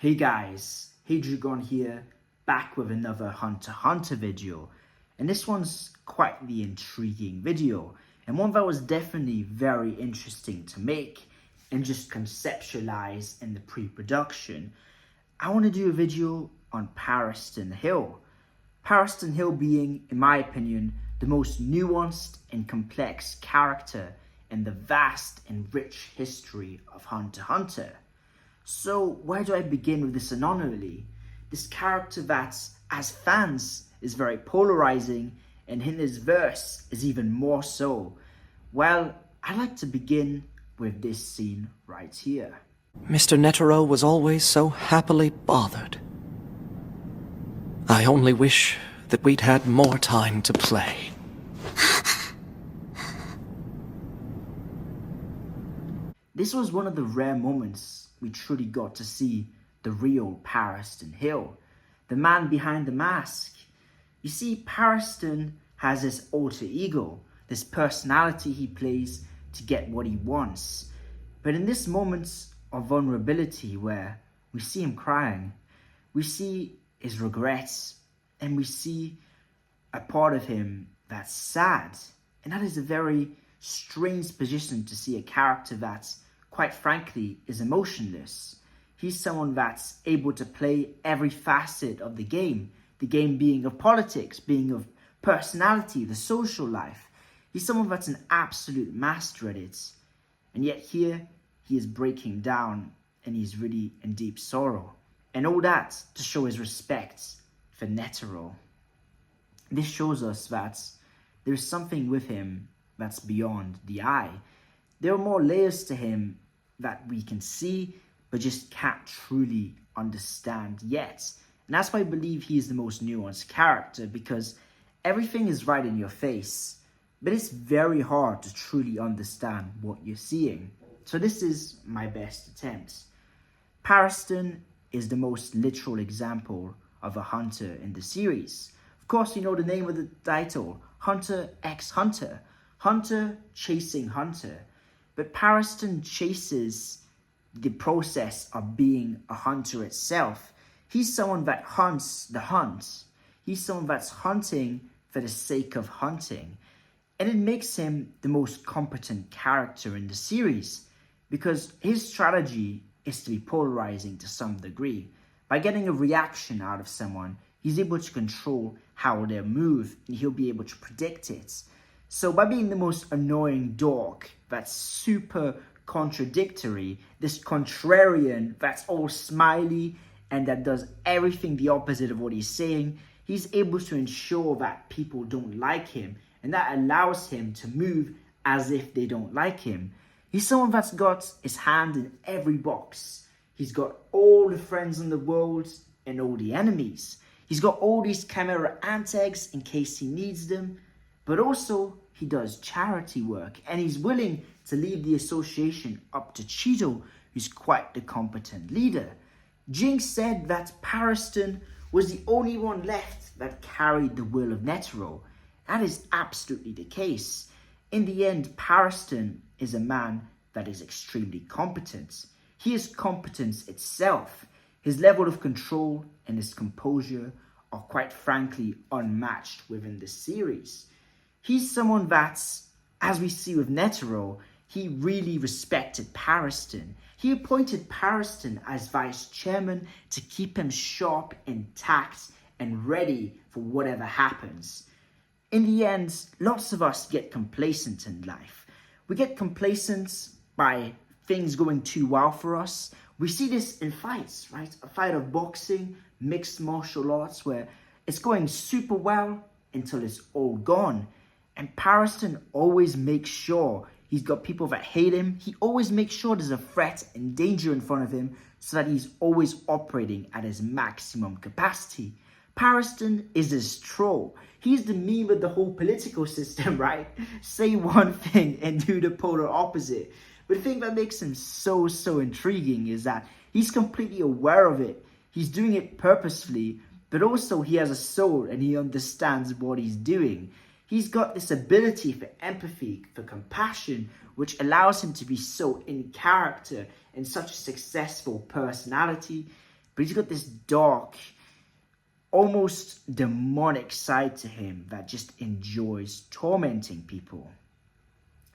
Hey guys, hey Dragon here, back with another Hunter x Hunter video, and this one's quite the intriguing video, and one that was definitely very interesting to make and just conceptualize in the pre-production. I want to do a video on Pariston Hill. Pariston Hill being, in my opinion, the most nuanced and complex character in the vast and rich history of Hunter x Hunter. So where do I begin with this anomaly? This character that, as fans, is very polarizing, and in his verse is even more so. Well, I'd like to begin with this scene right here. Mr. Netero was always so happily bothered. I only wish that we'd had more time to play. This was one of the rare moments we truly got to see the real Pariston Hill, the man behind the mask. You see, Pariston has this alter ego, this personality he plays to get what he wants. But in this moment of vulnerability where we see him crying, we see his regrets, and we see a part of him that's sad. And that is a very strange position to see a character that, quite frankly, is emotionless. He's someone that's able to play every facet of the game being of politics, being of personality, the social life. He's someone that's an absolute master at it. And yet here, he is breaking down and he's really in deep sorrow. And all that to show his respect for Netero. This shows us that there's something with him that's beyond the eye. There are more layers to him that we can see, but just can't truly understand yet. And that's why I believe he is the most nuanced character, because everything is right in your face, but it's very hard to truly understand what you're seeing. So this is my best attempt. Pariston is the most literal example of a hunter in the series. Of course, you know the name of the title, Hunter x Hunter. Hunter chasing Hunter. But Pariston chases the process of being a hunter itself. He's someone that hunts the hunt. He's someone that's hunting for the sake of hunting. And it makes him the most competent character in the series, because his strategy is to be polarizing to some degree. By getting a reaction out of someone, he's able to control how they'll move, and he'll be able to predict it. So by being the most annoying dork that's super contradictory, this contrarian that's all smiley and that does everything the opposite of what he's saying, he's able to ensure that people don't like him, and that allows him to move as if they don't like him. He's someone that's got his hand in every box. He's got all the friends in the world and all the enemies. He's got all these camera antags in case he needs them, but also he does charity work, and he's willing to leave the association up to Cheeto, who's quite the competent leader. Jinx said that Pariston was the only one left that carried the will of Netero. That is absolutely the case. In the end, Pariston is a man that is extremely competent. He is competence itself. His level of control and his composure are quite frankly unmatched within the series. He's someone that's, as we see with Netero, he really respected Pariston. He appointed Pariston as vice chairman to keep him sharp, intact, and ready for whatever happens. In the end, lots of us get complacent in life. We get complacent by things going too well for us. We see this in fights, right? A fight of boxing, mixed martial arts, where it's going super well until it's all gone. And Pariston always makes sure he's got people that hate him. He always makes sure there's a threat and danger in front of him so that he's always operating at his maximum capacity. Pariston is this troll. He's the meme of the whole political system, right? Say one thing and do the polar opposite. But the thing that makes him so intriguing is that he's completely aware of it. He's doing it purposefully, but also he has a soul and he understands what he's doing. He's got this ability for empathy, for compassion, which allows him to be so in character and such a successful personality. but he's got this dark, almost demonic side to him that just enjoys tormenting people.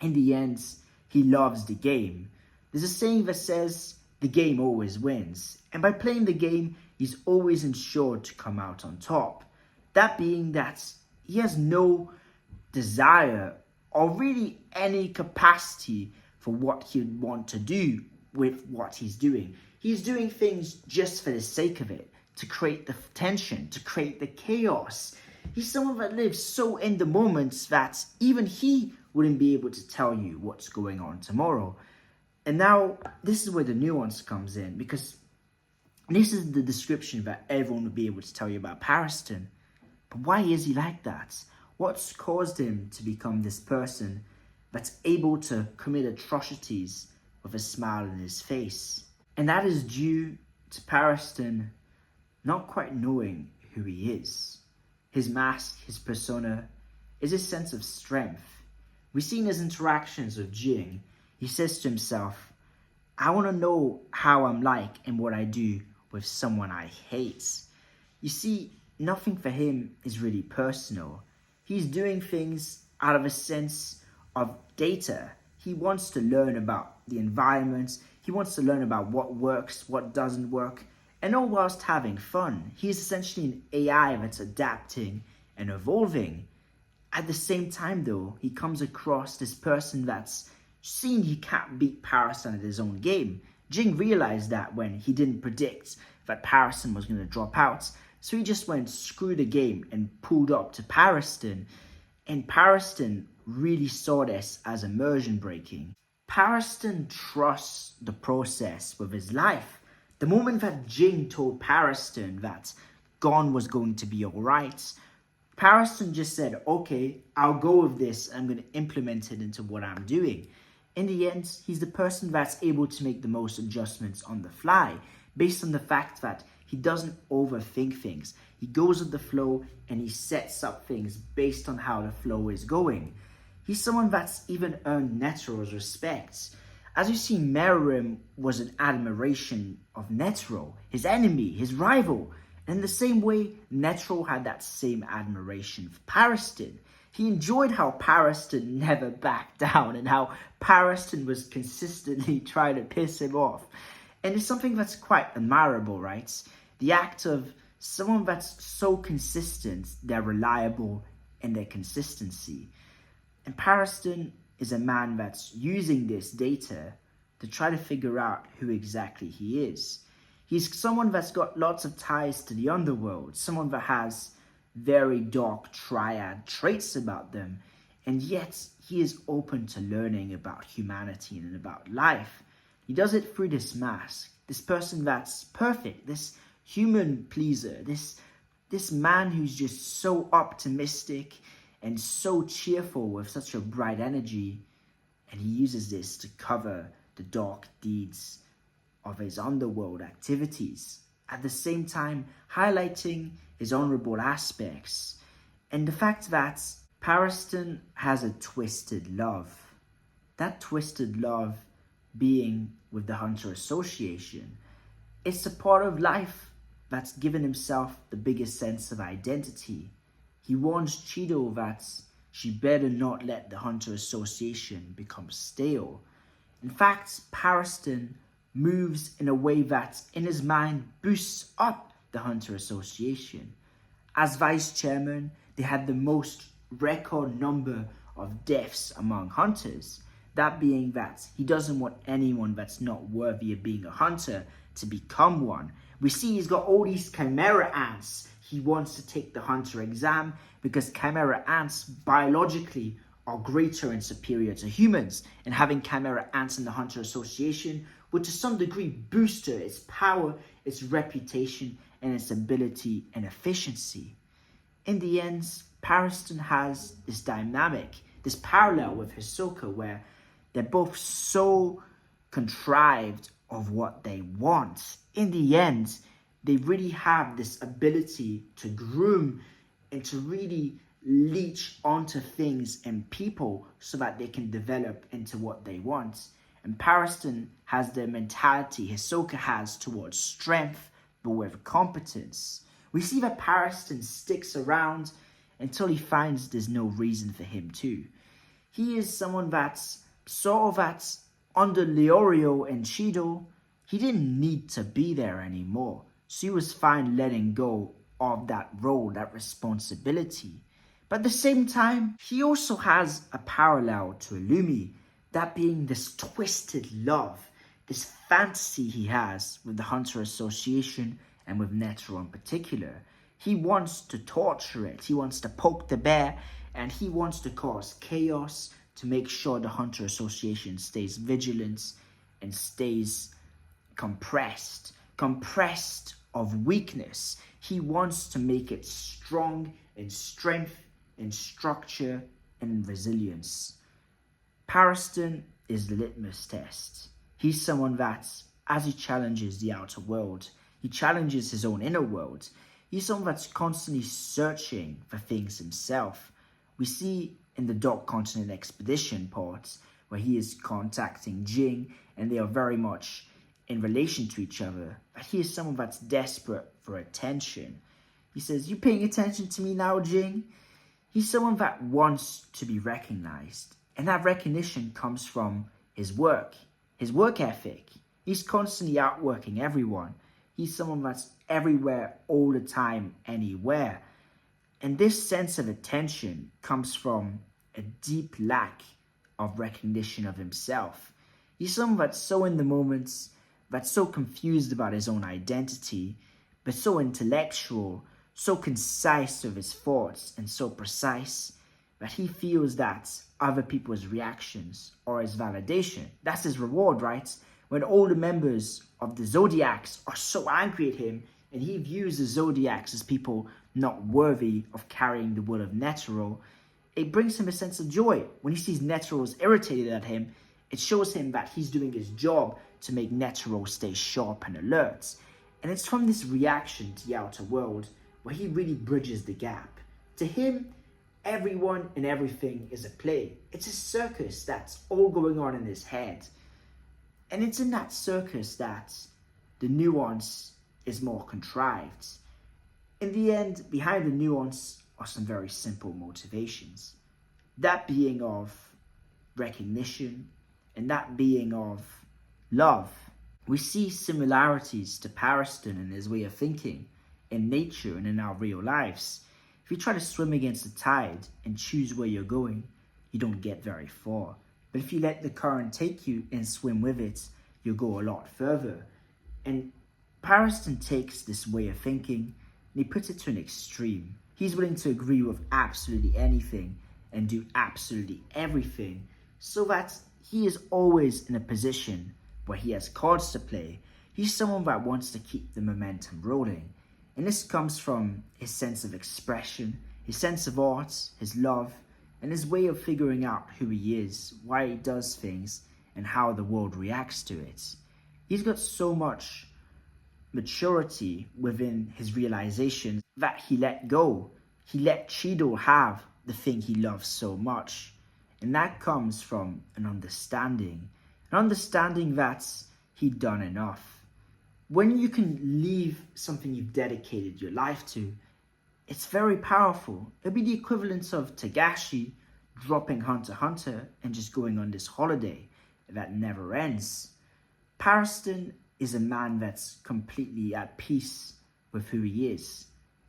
In the end, he loves the game. There's a saying that says the game always wins, and by playing the game, he's always ensured to come out on top. That being that he has no desire or really any capacity for what he'd want to do with what he's doing. He's doing things just for the sake of it, to create the tension, to create the chaos. He's someone that lives so in the moment that even he wouldn't be able to tell you what's going on tomorrow. And now, this is where the nuance comes in, because this is the description that everyone would be able to tell you about Pariston. But why is he like that? What's caused him to become this person that's able to commit atrocities with a smile on his face? And that is due to Pariston not quite knowing who he is. His mask, his persona, is his sense of strength. We see in his interactions with Jing, he says to himself, I want to know how I'm like and what I do with someone I hate. You see, nothing for him is really personal. He's doing things out of a sense of data. He wants to learn about the environment. He wants to learn about what works, what doesn't work, and all whilst having fun. He's essentially an AI that's adapting and evolving. At the same time, though, he comes across this person that's seen he can't beat Pariston at his own game. Jing realized that when he didn't predict that Pariston was going to drop out, so he just went screw the game and pulled up to Pariston. And Pariston really saw this as immersion breaking. Pariston trusts the process with his life. The moment that Jing told Pariston that Gon was going to be alright, Pariston just said, okay, I'll go with this. I'm going to implement it into what I'm doing. In the end, he's the person that's able to make the most adjustments on the fly, based on the fact that he doesn't overthink things. He goes with the flow and he sets up things based on how the flow is going. He's someone that's even earned Netero's respect. As you see, Meruem was an admiration of Netero, his enemy, his rival. And in the same way, Netero had that same admiration for Pariston. He enjoyed how Pariston never backed down and how Pariston was consistently trying to piss him off. And it's something that's quite admirable, right? The act of someone that's so consistent, they're reliable in their consistency. And Pariston is a man that's using this data to try to figure out who exactly he is. He's someone that's got lots of ties to the underworld, someone that has very dark triad traits about them, and yet he is open to learning about humanity and about life. He does it through this mask, this person that's perfect, this human pleaser, this man who's just so optimistic and so cheerful with such a bright energy, and he uses this to cover the dark deeds of his underworld activities, at the same time highlighting his honorable aspects and the fact that Pariston has a twisted love. That twisted love being with the Hunter Association. It's a part of life that's given himself the biggest sense of identity. He warns Cheeto that she better not let the Hunter Association become stale. In fact, Pariston moves in a way that, in his mind, boosts up the Hunter Association. As vice chairman, they had the most record number of deaths among hunters. That being that he doesn't want anyone that's not worthy of being a hunter to become one. We see he's got all these chimera ants. He wants to take the hunter exam because chimera ants biologically are greater and superior to humans. And having chimera ants in the Hunter Association would to some degree boost its power, its reputation, and its ability and efficiency. In the end, Pariston has this dynamic, this parallel with Hisoka, where they're both so contrived of what they want. In the end, they really have this ability to groom and to really leech onto things and people so that they can develop into what they want. And Pariston has the mentality Hisoka has towards strength, but with competence. We see that Pariston sticks around until he finds there's no reason for him to. He is someone that's sort of at under Leorio and Cheadle. He didn't need to be there anymore, so he was fine letting go of that role, that responsibility. But at the same time, he also has a parallel to Illumi, that being this twisted love, this fantasy he has with the Hunter Association and with Netero in particular. He wants to torture it, he wants to poke the bear, and he wants to cause chaos to make sure the Hunter Association stays vigilant and stays compressed of weakness. He wants to make it strong in strength, in structure, and in resilience. Pariston is the litmus test. He's someone that, as he challenges the outer world, he challenges his own inner world. He's someone that's constantly searching for things himself. We see in the Dark Continent Expedition parts where he is contacting Jing and they are very much in relation to each other, that he is someone that's desperate for attention. He says, "You paying attention to me now, Jing?" He's someone that wants to be recognized, and that recognition comes from his work ethic. He's constantly outworking everyone. He's someone that's everywhere, all the time, anywhere. And this sense of attention comes from a deep lack of recognition of himself. He's someone that's so in the moments, that's so confused about his own identity, but so intellectual, so concise of his thoughts, and so precise that he feels that other people's reactions are his validation. That's his reward, right? When all the members of the Zodiacs are so angry at him, and he views the Zodiacs as people not worthy of carrying the will of Netero, it brings him a sense of joy. When he sees Netero's irritated at him, it shows him that he's doing his job to make Netero stay sharp and alert. And it's from this reaction to the outer world where he really bridges the gap. To him, everyone and everything is a play. It's a circus that's all going on in his head. And it's in that circus that the nuance is more contrived. In the end, behind the nuance are some very simple motivations. That being of recognition, and that being of love. We see similarities to Pariston and his way of thinking in nature and in our real lives. If you try to swim against the tide and choose where you're going, you don't get very far. But if you let the current take you and swim with it, you'll go a lot further. And Pariston takes this way of thinking and he puts it to an extreme. He's willing to agree with absolutely anything and do absolutely everything so that he is always in a position where he has cards to play. He's someone that wants to keep the momentum rolling. And this comes from his sense of expression, his sense of art, his love, and his way of figuring out who he is, why he does things, and how the world reacts to it. He's got so much maturity within his realization that he let go. He let Cheadle have the thing he loves so much. And that comes from an understanding that he'd done enough. When you can leave something you've dedicated your life to, it's very powerful. It'll be the equivalent of Tagashi dropping Hunter x Hunter and just going on this holiday that never ends. Pariston is a man that's completely at peace with who he is.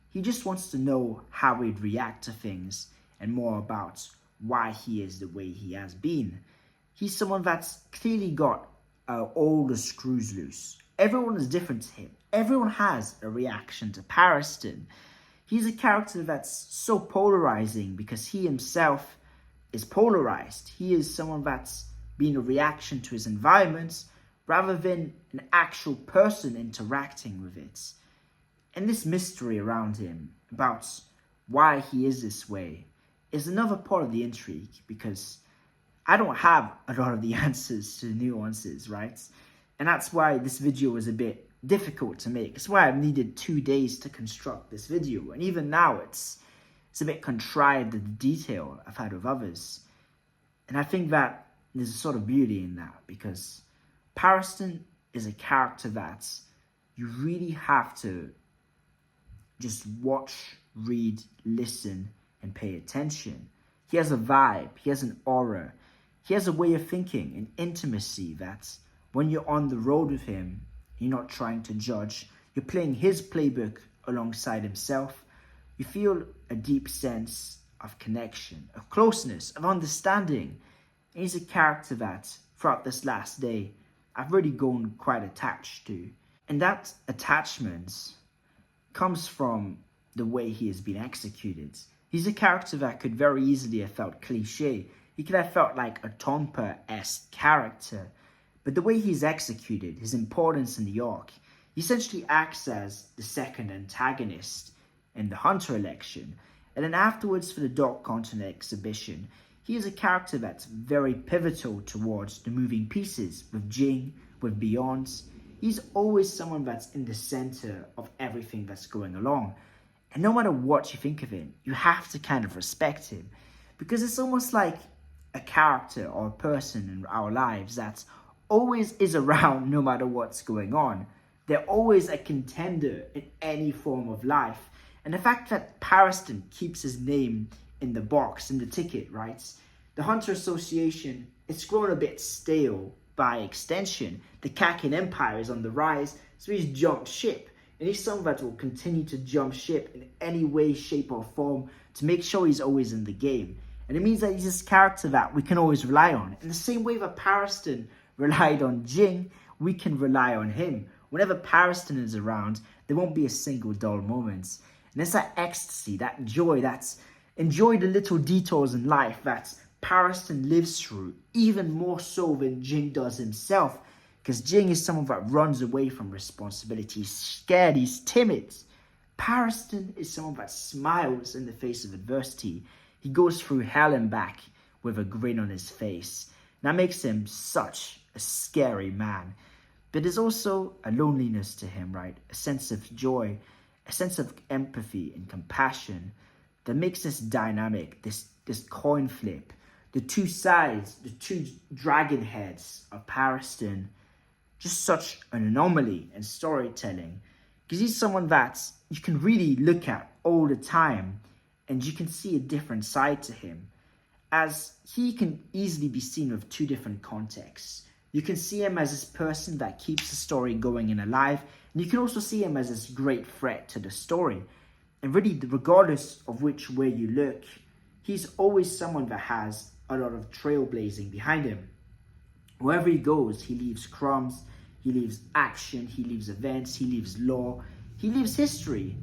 He just wants to know how he'd react to things and more about why he is the way he has been. He's someone that's clearly got all the screws loose. Everyone is different to him. Everyone has a reaction to Pariston. He's a character that's so polarizing because he himself is polarized. He is someone that's being a reaction to his environment rather than an actual person interacting with it. And this mystery around him about why he is this way is another part of the intrigue, because I don't have a lot of the answers to the nuances, right? And that's why this video was a bit difficult to make. It's why I've needed 2 days to construct this video. And even now it's a bit contrived, the detail I've had with others. And I think that there's a sort of beauty in that, because Pariston is a character that You really have to just watch, read, listen, and pay attention. He has a vibe, he has an aura, he has a way of thinking, an intimacy that when you're on the road with him, you're not trying to judge, you're playing his playbook alongside himself. You feel a deep sense of connection, of closeness, of understanding. And he's a character that, throughout this last day, I've really grown quite attached to. And that attachment comes from the way he has been executed. He's a character that could very easily have felt cliche. He could have felt like a Tomper-esque character. But the way he's executed, his importance in the arc, he essentially acts as the second antagonist in the Hunter election. And then afterwards for the Dark Continent exhibition, he is a character that's very pivotal towards the moving pieces with Jing, with Beyond. He's always someone that's in the center of everything that's going along. And no matter what you think of him, you have to kind of respect him. Because it's almost like a character or a person in our lives that always is around no matter what's going on. They're always a contender in any form of life. And the fact that Pariston keeps his name in the box, in the ticket, right? The Hunter Association, it's grown a bit stale by extension. The Kakin Empire is on the rise, so he's jumped ship. And he's someone that will continue to jump ship in any way, shape, or form to make sure he's always in the game. And it means that he's this character that we can always rely on. In the same way that Pariston relied on Jing, we can rely on him. Whenever Pariston is around, there won't be a single dull moment. And it's that ecstasy, that joy, that's enjoy the little detours in life that Pariston lives through, even more so than Jing does himself. Because Jing is someone that runs away from responsibility. He's scared, he's timid. Pariston is someone that smiles in the face of adversity. He goes through hell and back with a grin on his face. That makes him such a scary man. But there's also a loneliness to him, right? A sense of joy, a sense of empathy and compassion that makes this dynamic, this coin flip. The two sides, the two dragon heads of Pariston, just such an anomaly in storytelling. Because he's someone that you can really look at all the time and you can see a different side to him. As he can easily be seen with two different contexts. You can see him as this person that keeps the story going and alive. And you can also see him as this great threat to the story. And really, regardless of which way you look, he's always someone that has a lot of trailblazing behind him. Wherever he goes, he leaves crumbs, he leaves action, he leaves events, he leaves lore, he leaves history.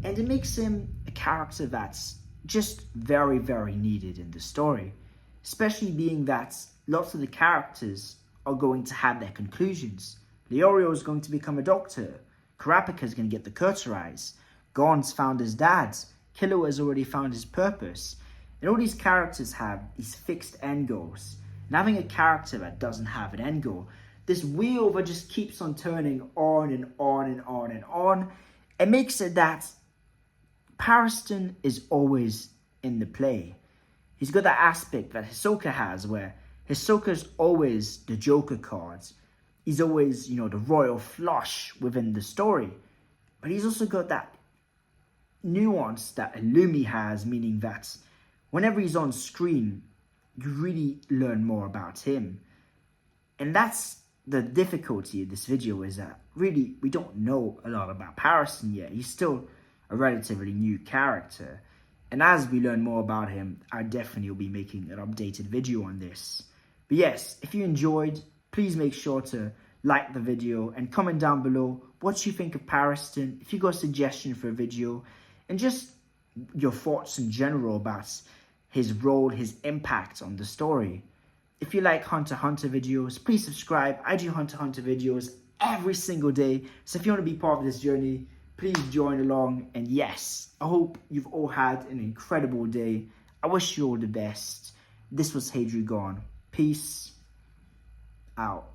And it makes him a character that's just very, very needed in the story. Especially being that lots of the characters are going to have their conclusions. Leorio is going to become a doctor. Karapika is going to get the Kurtz. Gon's found his dad. Kilo has already found his purpose. And all these characters have these fixed end goals. And having a character that doesn't have an end goal, this wheel that just keeps on turning on and on and on and on, it makes it that Pariston is always in the play. He's got that aspect that Hisoka has, where Hisoka's always the Joker cards. He's always, the royal flush within the story. But he's also got that nuance that Illumi has, meaning that whenever he's on screen, you really learn more about him. And that's the difficulty of this video, is that really we don't know a lot about Pariston yet. He's still a relatively new character. And as we learn more about him, I definitely will be making an updated video on this. But yes, if you enjoyed, please make sure to like the video and comment down below what you think of Pariston, if you got a suggestion for a video, and just your thoughts in general about his role, his impact on the story. If you like Hunter x Hunter videos, please subscribe. I do Hunter x Hunter videos every single day. So if you want to be part of this journey, please join along. And yes, I hope you've all had an incredible day. I wish you all the best. This was Hadrigon. Peace out.